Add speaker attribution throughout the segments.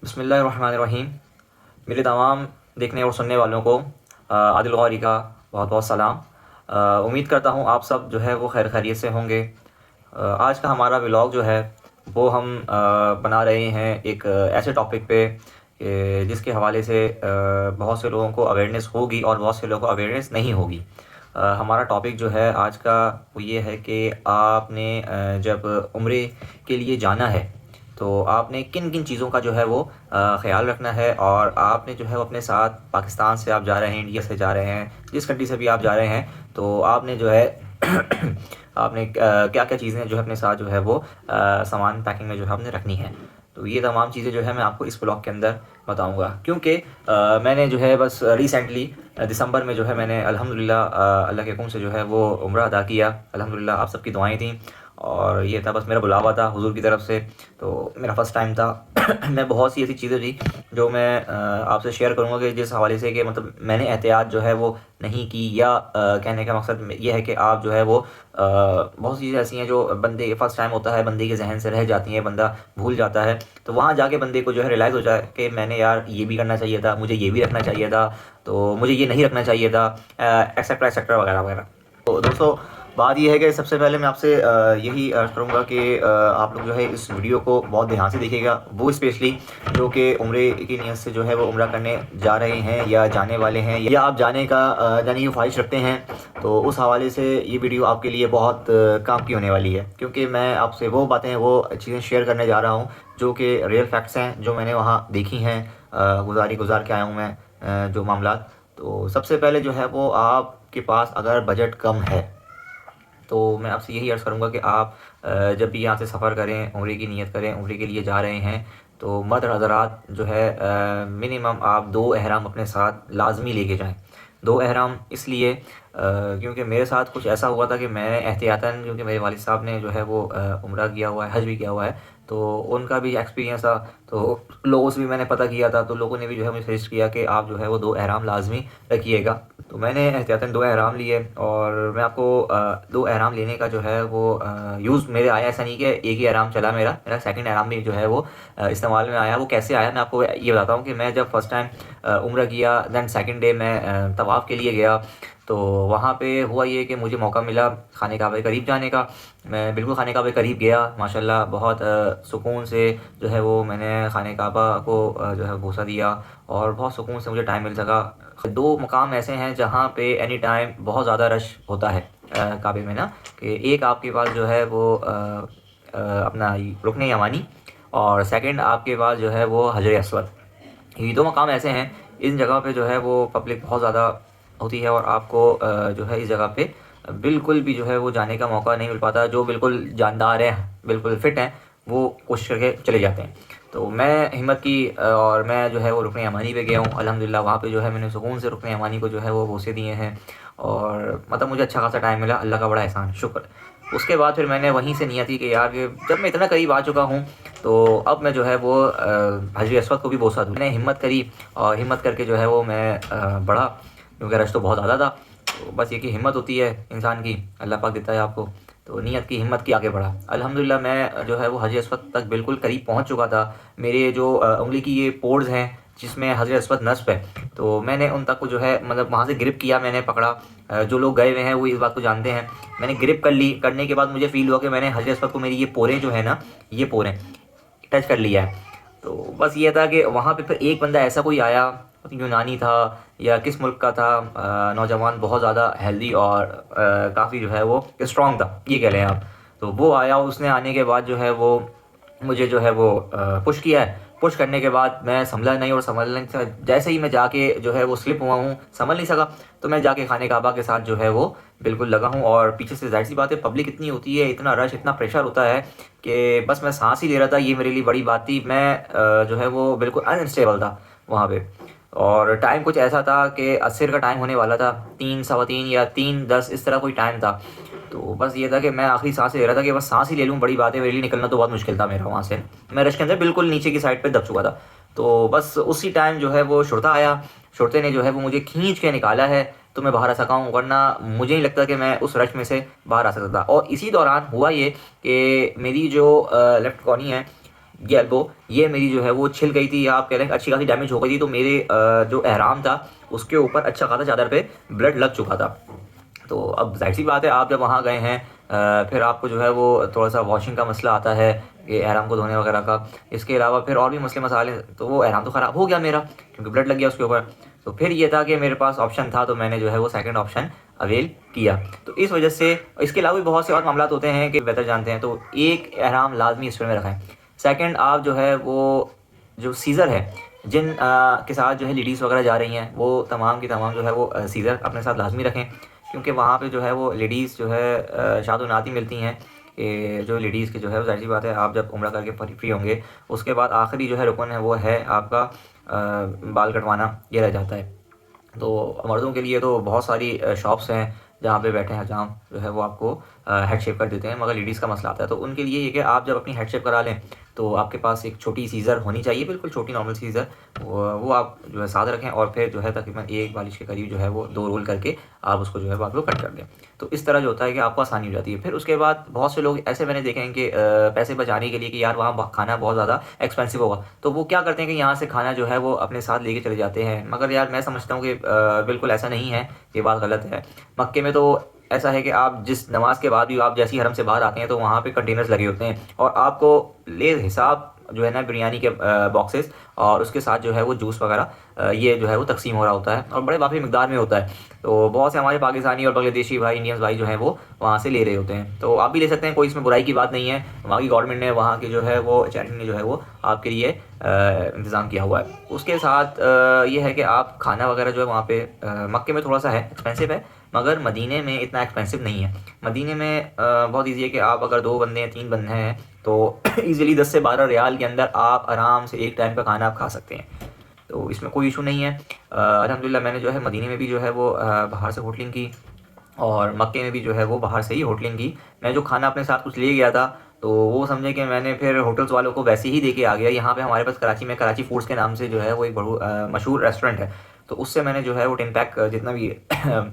Speaker 1: बिस्मिल्लाहिर्रहमानिर्रहीम। मेरे तमाम देखने और सुनने वालों को आदिल गौरी का बहुत बहुत सलाम। उम्मीद करता हूँ आप सब जो है वो खैर खैरियत से होंगे। आज का हमारा व्लॉग जो है वो हम बना रहे हैं एक ऐसे टॉपिक पे जिसके हवाले से बहुत से लोगों को अवेयरनेस होगी और बहुत से लोगों को अवेयरनेस नहीं होगी। हमारा टॉपिक जो है आज का वो ये है कि आपने जब उम्रे के लिए जाना है तो आपने किन किन चीज़ों का जो है वो ख़्याल रखना है, और आपने जो है वो अपने साथ पाकिस्तान से आप जा रहे हैं, इंडिया से जा रहे हैं, जिस कंट्री से भी आप जा रहे हैं, तो आपने जो है आपने क्या क्या चीज़ें जो है अपने साथ जो है वो सामान पैकिंग में जो है आपने रखनी है। तो ये तमाम चीज़ें जो है मैं आपको इस ब्लॉग के अंदर बताऊंगा, क्योंकि मैंने जो है बस रिसेंटली दिसंबर में जो है मैंने अल्हम्दुलिल्लाह अल्लाह के हुक्म से जो है वो उम्रा अदा किया। अल्हम्दुलिल्लाह आप सबकी दुआएं थी और ये था बस मेरा बुलावा था हुजूर की तरफ से, तो मेरा फ़र्स्ट टाइम था। मैं बहुत सी ऐसी चीज़ें थी जो मैं आपसे शेयर करूँगा कि जिस हवाले से कि मतलब मैंने एहतियात जो है वो नहीं की, या कहने का मकसद ये है कि आप जो है वो बहुत सी चीज़ें ऐसी हैं जो बंदे फ़र्स्ट टाइम होता है, बंदे के जहन से रह जाती हैं, बंदा भूल जाता है। तो वहाँ जाके बंदे को जो है रियलाइज़ हो जाए कि मैंने यार ये भी करना चाहिए था, मुझे ये भी रखना चाहिए था, तो मुझे ये नहीं रखना चाहिए था, एक्सेट्रा एक्सेट्रा वगैरह वगैरह। तो दोस्तों बात यह है कि सबसे पहले मैं आपसे यही अर्ज़ करूँगा कि आप लोग जो है इस वीडियो को बहुत ध्यान से देखिएगा, वो स्पेशली जो कि उम्रे की नीयत से जो है वो उम्रा करने जा रहे हैं या जाने वाले हैं, या आप जाने का जाने की ख्वाहिश रखते हैं। तो उस हवाले से ये वीडियो आपके लिए बहुत काम की होने वाली है, क्योंकि मैं आपसे वो बातें वो चीज़ें शेयर करने जा रहा हूँ जो कि रियल फैक्ट्स हैं, जो मैंने वहाँ देखी हैं, गुजार के आया हूँ मैं जो मामला। तो सबसे पहले जो है वो आपके पास अगर बजट कम है तो मैं आपसे यही अर्ज़ करूँगा कि आप जब भी यहाँ से सफ़र करें, उम्रे की नीयत करें, उम्रे के लिए जा रहे हैं, तो मर्द हज़रात जो है मिनिमम आप 2 एहराम अपने साथ लाज़मी लेके जाएं। 2 एहराम इसलिए क्योंकि मेरे साथ कुछ ऐसा हुआ था कि मैं एहतियातन, क्योंकि मेरे वालिद साहब ने जो है वो उम्रा किया हुआ है, हज भी किया हुआ है, तो उनका भी एक्सपीरियंस था, तो लोगों से भी मैंने पता किया था, तो लोगों ने भी जो है मुझे सजेस्ट किया कि आप जो है वो 2 एहराम लाज़मी रखिएगा। तो मैंने एहतियातन 2 एहराम लिए, और मैं आपको 2 एहराम लेने का जो है वो यूज़ मेरे आया, ऐसा नहीं कि एक ही एहराम चला, मेरा सेकंड एहराम भी जो है वो इस्तेमाल में आया। वो कैसे आया मैं आपको ये बताता हूँ कि मैं जब फ़र्स्ट टाइम उम्रा किया, दैन सेकंड डे मैं तवाफ़ के लिए गया, तो वहाँ पे हुआ ये कि मुझे मौका मिला खाने काबे करीब जाने का। मैं बिल्कुल खाने काबे करीब गया, माशाल्लाह बहुत सुकून से जो है वो मैंने खाने काबा को जो है घूसा दिया, और बहुत सुकून से मुझे टाइम मिल सका। 2 मकाम ऐसे हैं जहाँ पे एनी टाइम बहुत ज़्यादा रश होता है काबे में ना, कि एक आपके पास जो है वो अपना रुकने यमानी, और सेकंड आपके पास जो है वो हजर असवद। ये 2 मकाम ऐसे हैं, इन जगह पे जो है वो पब्लिक बहुत ज़्यादा होती है, और आपको जो है इस जगह पे बिल्कुल भी जो है वो जाने का मौका नहीं मिल पाता। जो बिल्कुल जानदार हैं, बिल्कुल फ़िट हैं, वो कोशिश करके चले जाते हैं। तो मैं हिम्मत की और मैं जो है वो रुकने यमानी पे गया हूँ। अल्हम्दुलिल्लाह वहाँ पे जो है मैंने सुकून से रुकने यमानी को जो है वो बोसे दिए हैं, और मतलब मुझे अच्छा खासा टाइम मिला, अल्लाह का बड़ा एहसान, शुक्र। उसके बाद फिर मैंने वहीं से नियत की कि यार कि जब मैं इतना करीब आ चुका हूँ तो अब मैं जो है वो हजर असवद को भी बोसा दूँ। मैंने हिम्मत करी, और हिम्मत करके जो है वो मैं बढ़ा, क्योंकि रश तो बहुत ज़्यादा था। तो बस ये कि हिम्मत होती है इंसान की, अल्लाह पाक देता है आपको, तो नीयत की हिम्मत की आगे बढ़ा। अल्हम्दुलिल्लाह मैं जो है वो हजर असवद तक बिल्कुल करीब पहुंच चुका था। मेरे जो उंगली की ये पोर्स हैं जिसमें हजर असवद नस्ब है, तो मैंने उन तक को जो है मतलब वहाँ से ग्रिप किया, मैंने पकड़ा। जो लोग गए हुए हैं वो इस बात को जानते हैं। मैंने ग्रिप कर ली, करने के बाद मुझे फ़ील हुआ कि मैंने हजर असवद को, मेरी ये पोरें जो है ना, ये पोरें टच कर लिया है। तो बस ये था कि वहाँ पे फिर एक बंदा ऐसा कोई आया, यूनानी था या किस मुल्क का था, नौजवान बहुत ज़्यादा हेल्दी और काफ़ी जो है वो स्ट्रॉन्ग था, ये कह लें आप। तो वो आया, उसने आने के बाद जो है वो मुझे जो है वो पुश किया है। पुश करने के बाद मैं संभला नहीं, और संभलने से जैसे ही मैं जाके जो है वो स्लिप हुआ हूँ, संभल नहीं सका, तो मैं जाके खाने काबा के साथ जो है वो बिल्कुल लगा हूँ। और पीछे से जाहिर सी बात है पब्लिक इतनी होती है, इतना रश, इतना प्रेशर होता है कि बस मैं सांस ही ले रहा था, ये मेरे लिए बड़ी बात थी। मैं जो है वो बिल्कुल अनस्टेबल था वहाँ पे, और टाइम कुछ ऐसा था कि असर का टाइम होने वाला था, 3 सवा 3 या 3:10 इस तरह कोई टाइम था। तो बस ये था कि मैं आखिरी सांस ले रहा था कि बस सांस ही ले लूँ, बड़ी बात है, मेरे लिए निकलना तो बहुत मुश्किल था मेरा वहाँ से। मैं रश के अंदर बिल्कुल नीचे की साइड पे दब चुका था। तो बस उसी टाइम जो है वो शुरता आया, शुरते ने जो है वो मुझे खींच के निकाला है, तो मैं बाहर आ सका हूँ, वरना मुझे नहीं लगता कि मैं उस रश में से बाहर आ सकता था। और इसी दौरान हुआ ये कि मेरी जो लेफ़्ट कॉर्नी है ये एल्बो, ये मेरी जो है वो छिल गई थी, या आप कह लें अच्छी खासी डैमेज हो गई थी। तो मेरे जो एहराम था उसके ऊपर अच्छा खासा चादर पे ब्लड लग चुका था। तो अब ज़ाहिर सी बात है, आप जब वहाँ गए हैं फिर आपको जो है वो थोड़ा सा वॉशिंग का मसला आता है, ये एहराम को धोने वगैरह का। इसके अलावा फिर और भी मसले मसाले, तो वो एहराम तो ख़राब हो गया मेरा क्योंकि ब्लड लग गया उसके ऊपर। तो फिर ये था कि मेरे पास ऑप्शन था, तो मैंने जो है वो सेकंड ऑप्शन अवेल किया। तो इस वजह से इसके अलावा भी बहुत से और मामला होते हैं कि बेहतर जानते हैं। तो एक एहराम लाजमी इस में रखें। सेकंड, आप जो है वो जो सीज़र है, जिन के साथ जो है लेडीज़ वगैरह जा रही हैं, वो तमाम की तमाम जो है वो सीज़र अपने साथ लाजमी रखें, क्योंकि वहाँ पे जो है वो लेडीज़ जो है शादो नाती मिलती हैं कि जो लेडीज़ की जो है, ज़ाहिर सी बात है आप जब उम्रा करके फ्री होंगे उसके बाद आखिरी जो है रुकन है वो है आपका बाल कटवाना, ये रह जाता है। तो मर्दों के लिए तो बहुत सारी शॉप्स हैं जहाँ पे बैठे हैं, जहाँ जो है वो आपको हेड शेप कर देते हैं, मगर लेडीज़ का मसला आता है। तो उनके लिए ये कि आप जब अपनी हेड शेप करा लें तो आपके पास एक छोटी सीज़र होनी चाहिए, बिल्कुल छोटी नॉर्मल सीज़र, वो आप जो है साथ रखें, और फिर जो है तकरीबन एक बालिश के करीब जो है वो 2 रोल करके आप उसको जो है वो आप लोग कट कर दें। तो इस तरह जो होता है कि आपको आसानी हो जाती है। फिर उसके बाद बहुत से लोग ऐसे मैंने देखे हैं कि पैसे बचाने के लिए कि यार वहाँ खाना बहुत ज़्यादा एक्सपेंसिव होगा, तो वो क्या करते हैं कि यहाँ से खाना जो है वो अपने साथ लेके चले जाते हैं। मगर यार मैं समझता हूँ कि बिल्कुल ऐसा नहीं है, ये बात गलत है। मक्के में तो ऐसा है कि आप जिस नमाज के बाद भी आप जैसे ही हरम से बाहर आते हैं तो वहाँ पे कंटेनर्स लगे होते हैं, और आपको ले हिसाब जो है ना बिरयानी के बॉक्सेस, और उसके साथ जो है वो जूस वगैरह ये जो है वो तकसीम हो रहा होता है, और बड़े काफ़ी मिकदार में होता है। तो बहुत से हमारे पाकिस्तानी और बांग्लादेशी भाई, इंडियंस भाई जो हैं वो वहाँ से ले रहे होते हैं। तो आप भी ले सकते हैं, कोई इसमें बुराई की बात नहीं है। वहाँ की गवर्नमेंट ने, वहाँ की जो है वो चैरिटी ने जो है वो आपके लिए इंतज़ाम किया हुआ है। उसके साथ ये है कि आप खाना वगैरह जो है वहाँ पे मक्के में थोड़ा सा है एक्सपेंसिव है, मगर मदीने में इतना एक्सपेंसिव नहीं है। मदीने में बहुत ईजी है कि आप अगर 2 बंदे हैं, 3 बंदे हैं, तो ईज़िली 10 से 12 रियाल के अंदर आप आराम से एक टाइम का खाना आप खा सकते हैं। तो इसमें कोई इशू नहीं है। अल्हम्दुलिल्लाह मैंने जो है मदीने में भी जो है वो बाहर से होटलिंग की, और मक्के में भी जो है वो बाहर से ही होटलिंग की। मैं जो खाना अपने साथ कुछ ले गया था, तो वो समझे कि मैंने फिर होटल्स वालों को वैसे ही दे के आ गया। यहाँ पे हमारे पास कराची में कराची फूड्स के नाम से जो है वो एक बड़ा मशहूर रेस्टोरेंट है, तो उससे मैंने जो है वो 10 पैक जितना भी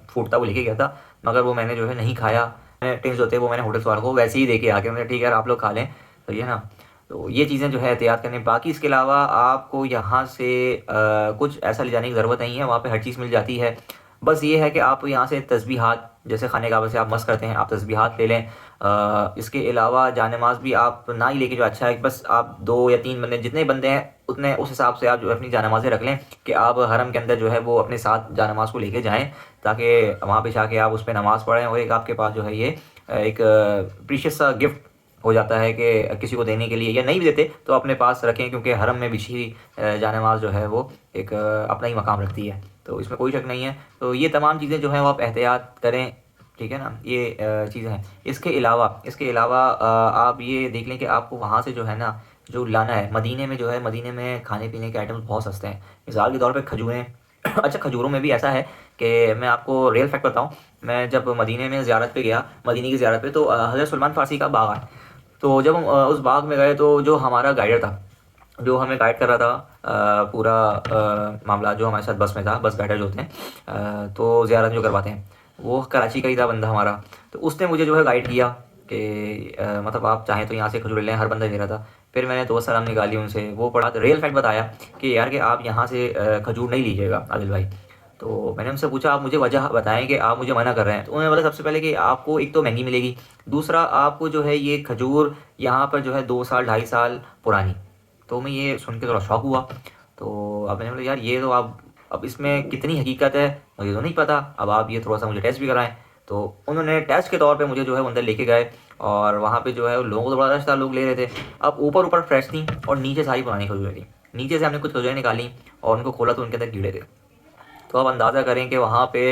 Speaker 1: फूड था वो लेके गया था, मगर वो मैंने जो है नहीं खाया। मैंने टिन्स जो थे वो मैंने होटल्स वालों को वैसे ही दे के आ गया। मैंने ठीक है यार आप लोग खा लें, तो ये ना, तो ये चीज़ें जो है एहतियात करने। बाकी इसके अलावा आपको यहाँ से कुछ ऐसा ले जाने की ज़रूरत नहीं है, वहाँ पे हर चीज़ मिल जाती है। बस ये है कि आप यहाँ से तस्बीहात, जैसे खाने काबा से आप मस करते हैं, आप तस्बीहात ले लें। इसके अलावा जान-ए-नमाज भी आप ना ही लेके जो अच्छा है, बस आप 2 या 3 बंदे, जितने बंदे हैं उतने उस हिसाब से आप जो है अपनी जान-ए-नमाज़ें रख लें कि आप हरम के अंदर जो है वो अपने साथ जान-ए-नमाज़ को लेके जाएँ, ताकि वहाँ पे जाके आप उस पे नमाज़ पढ़ें, और एक आपके पास जो है ये एक प्रीशियस सा गिफ्ट हो जाता है कि किसी को देने के लिए, या नहीं भी देते तो अपने पास रखें, क्योंकि हरम में बिछी हुई जान-ए-नमाज़ जो है वो एक अपना ही मकाम रखती है, तो इसमें कोई शक नहीं है। तो ये तमाम चीज़ें जो हैं वो आप एहतियात करें, ठीक है ना, ये चीज़ें हैं। इसके अलावा आप ये देख लें कि आपको वहाँ से जो है ना जो लाना है, मदीने में जो है, मदीने में खाने पीने के आइटम्स बहुत सस्ते हैं। मिसाल के तौर पे खजूरें अच्छा, खजूरों में भी ऐसा है कि मैं आपको रियल फैक्ट बताऊँ, मैं जब मदीने में ज़ियारत पे गया, मदीने की ज़ियारत पे, तो हज़रत सलमान फ़ारसी का बाग है। तो जब हम उस बाग में गए, तो जो हमारा गाइडर था, जो हमें गाइड कर रहा था पूरा मामला, जो हमारे साथ बस में था, बस गाइडर जो होते हैं तो ज़ियारत जो करवाते हैं, वो कराची का ही था बंदा हमारा। तो उसने मुझे जो है गाइड किया कि मतलब आप चाहें तो यहाँ से खजूर लें, हर बंदा दे रहा था। फिर मैंने 2 सलाम निकाली उनसे, वो पढ़ा तो रियल फैक्ट बताया कि यार कि आप यहाँ से खजूर नहीं लीजिएगा आदिल भाई। तो मैंने उनसे पूछा आप मुझे वजह बताएं कि आप मुझे मना कर रहे हैं। तो उन्होंने बोला सबसे पहले कि आपको एक तो महंगी मिलेगी, दूसरा आपको जो है ये खजूर यहाँ पर जो है 2 साल 2.5 साल पुरानी। तो मैं ये सुन के थोड़ा शॉक हुआ। तो अब मैंने बोला यार ये तो आप, अब इसमें कितनी हकीकत है मुझे तो नहीं पता, अब आप ये थोड़ा सा मुझे टेस्ट भी कराएं। तो उन्होंने टेस्ट के तौर पे मुझे जो है अंदर लेके गए, और वहाँ पे जो है लोगों को तो बड़ा रश था, लोग ले रहे थे। अब ऊपर ऊपर फ्रेश थी, और नीचे सारी पुरानी खजूरें थी। नीचे से हमने कुछ खजूरें निकाली और उनको खोला तो उनके अंदर कीड़े थे। तो आप अंदाज़ा करें कि वहाँ पे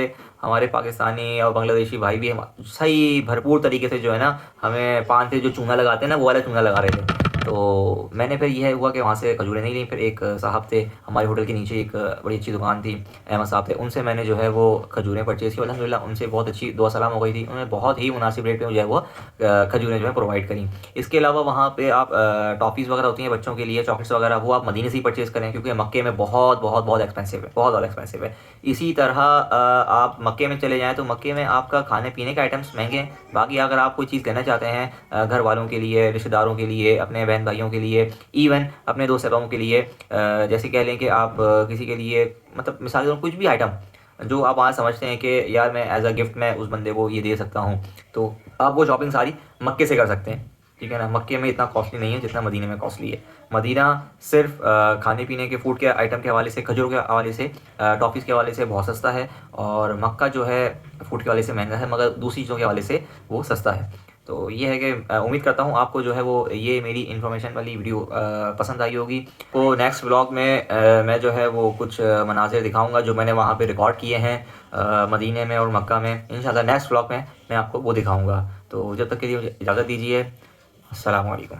Speaker 1: हमारे पाकिस्तानी और बांग्लादेशी भाई भी सही भरपूर तरीके से जो है ना हमें पान से जो चूना लगाते हैं ना, वो वाला चूना लगा रहे थे। तो मैंने फिर यह हुआ कि वहाँ से खजूरें नहीं ली। फिर एक साहब थे हमारे होटल के नीचे, एक बड़ी अच्छी दुकान थी, अहमद साहब थे, उनसे मैंने जो है वो खजूरें परचेज़ की। अल्हम्दुलिल्लाह उनसे बहुत अच्छी दुआ सलाम हो गई थी, उन्होंने बहुत ही मुनासिब रेट में जो है वो खजूरें जो है प्रोवाइड करी। इसके अलावा वहाँ पे आप टॉफ़ीज़ वगैरह होती हैं बच्चों के लिए, चॉकलेट्स वगैरह, वो आप मदीने से ही परचेज़ करें, क्योंकि मक्के में बहुत बहुत बहुत एक्सपेंसिव है, बहुत ज़्यादा एक्सपेंसिव है। इसी तरह आप मक्के में चले जाएँ तो मक्के में आपका खाने पीने के आइटम्स महंगे हैं। बाकी अगर आप कोई चीज़ लेना चाहते हैं घर वालों के लिए, रिश्तेदारों के लिए, अपने बहन भाइयों के लिए, इवन अपने दोस्त अहबाबों के लिए, जैसे कह लें कि आप किसी के लिए मतलब मिसाल के तौर पर कुछ भी आइटम जो आप आज समझते हैं कि यार मैं एज अ गिफ्ट मैं उस बंदे को ये दे सकता हूँ, तो आप वो शॉपिंग सारी मक्के से कर सकते हैं। ठीक है ना, मक्के में इतना कॉस्टली नहीं है जितना मदीने में कॉस्टली है। मदीना सिर्फ खाने पीने के फूड के आइटम के हवाले से, खजूरों के हवाले से, टॉफ़ीज़ के हवाले से बहुत सस्ता है, और मक्का जो है फूड के हवाले से महंगा है, मगर दूसरी चीज़ों के हवाले से वो सस्ता है। तो ये है कि उम्मीद करता हूँ आपको जो है वो ये मेरी इन्फॉर्मेशन वाली वीडियो पसंद आई होगी। तो नेक्स्ट व्लॉग में मैं जो है वो कुछ मनाज़िर दिखाऊंगा जो मैंने वहाँ पे रिकॉर्ड किए हैं मदीने में और मक्का में। इंशाल्लाह नेक्स्ट व्लॉग में मैं आपको वो दिखाऊंगा। तो जब तक के लिए मुझे इजाज़त दीजिए। अस्सलाम वालेकुम।